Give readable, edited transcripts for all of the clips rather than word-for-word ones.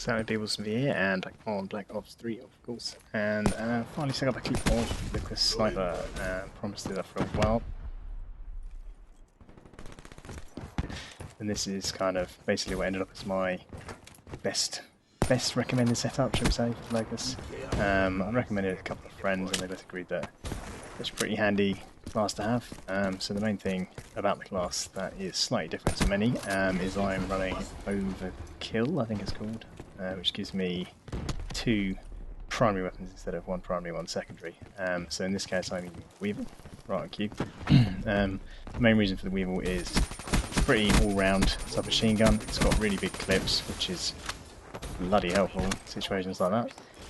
So Weevil here, and back on Black Ops 3 of course, and finally set up a clip of Locus Sniper, promised to do that for a while. And this is kind of basically what ended up as my best recommended setup, shall we say, for Locus. I recommended it to a couple of friends and they both agreed that it's a pretty handy class to have. So the main thing about the class that is slightly different to many is I'm running Overkill, I think it's called, which gives me 2 primary weapons instead of 1 primary, 1 secondary. So in this case I'm using Weevil, right on cue. The main reason for the Weevil is pretty all-round submachine gun. It's got really big clips, which is bloody helpful in situations like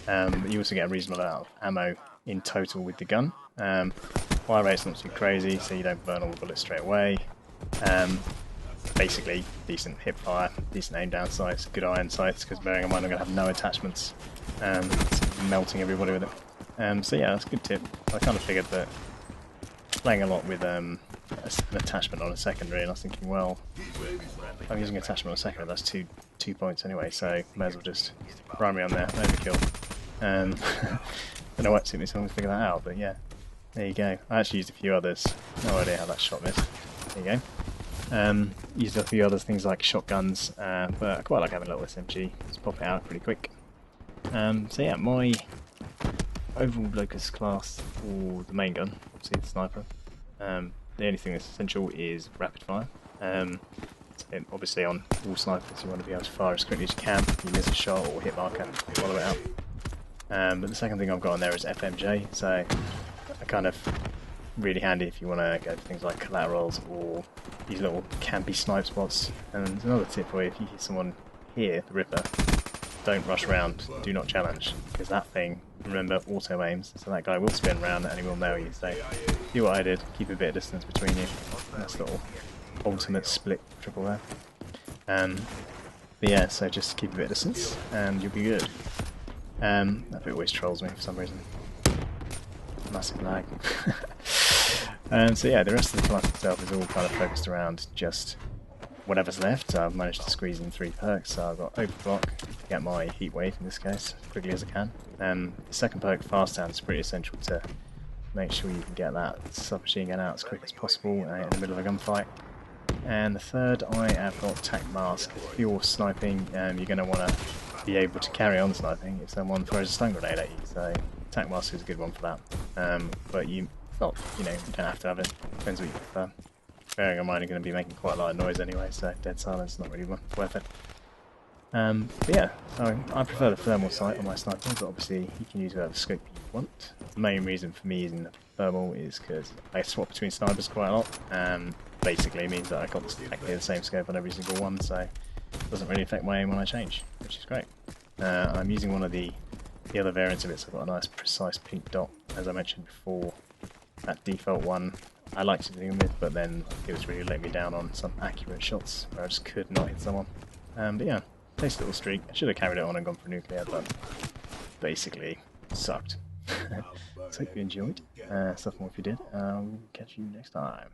that. But you also get a reasonable amount of ammo in total with the gun. Fire rate's not too crazy, so you don't burn all the bullets straight away. Basically, decent hip fire, decent aim down sights, good iron sights, because bearing in mind I'm going to have no attachments, melting everybody with it. So yeah, that's a good tip. I kind of figured that playing a lot with an attachment on a secondary, and I was thinking, well, if I'm using an attachment on a secondary, that's two points anyway, so may as well just primary on there, overkill. Don't know what took me so long to figure that out, but yeah, there you go. I actually used a few others, no idea how that shot missed. There you go. Used a few others, things like shotguns, but I quite like having a little SMG, just pop it out pretty quick. So yeah, my overall Locus class for the main gun, obviously the sniper, the only thing that's essential is rapid fire. So obviously on all snipers you want to be able to fire as quickly as you can. If you miss a shot or hit marker, follow it out. But the second thing I've got on there is FMJ, so kind of really handy if you want to go for things like collaterals or these little campy snipe spots. And another tip for you, if you hear someone here, the Ripper, don't rush around, do not challenge, because that thing, remember, auto aims, so that guy will spin around and he will nail you. So do what I did, keep a bit of distance between you. That's little ultimate split triple there. But yeah, so just keep a bit of distance and you'll be good. That bit always trolls me for some reason. Massive lag. So yeah, the rest of the class itself is all kind of focused around just whatever's left. I've managed to squeeze in 3 perks, so I've got Overclock to get my Heatwave in this case, as quickly as I can. The second perk, Fast Down, is pretty essential to make sure you can get that submachine gun out as quick as possible in the middle of a gunfight. And the third, I have got Tac Mask. If you're sniping, you're going to want to be able to carry on sniping if someone throws a stun grenade at you, so Tac Mask is a good one for that. But you don't have to have it, depends what you prefer. Bearing in mind you're going to be making quite a lot of noise anyway, so dead silence is not really worth it. But yeah, so I prefer the thermal sight on my sniper, but obviously you can use whatever scope you want. The main reason for me using the thermal is because I swap between snipers quite a lot. Basically means that I got exactly the same scope on every single one, so it doesn't really affect my aim when I change, which is great. I'm using one of the other variants of it, so I've got a nice precise pink dot, as I mentioned before. That default one I liked to begin with, but then it was really letting me down on some accurate shots where I just could not hit someone. But yeah, nice little streak. I should have carried it on and gone for nuclear, but basically sucked. So hope you enjoyed. Stuff more if you did. I'll catch you next time.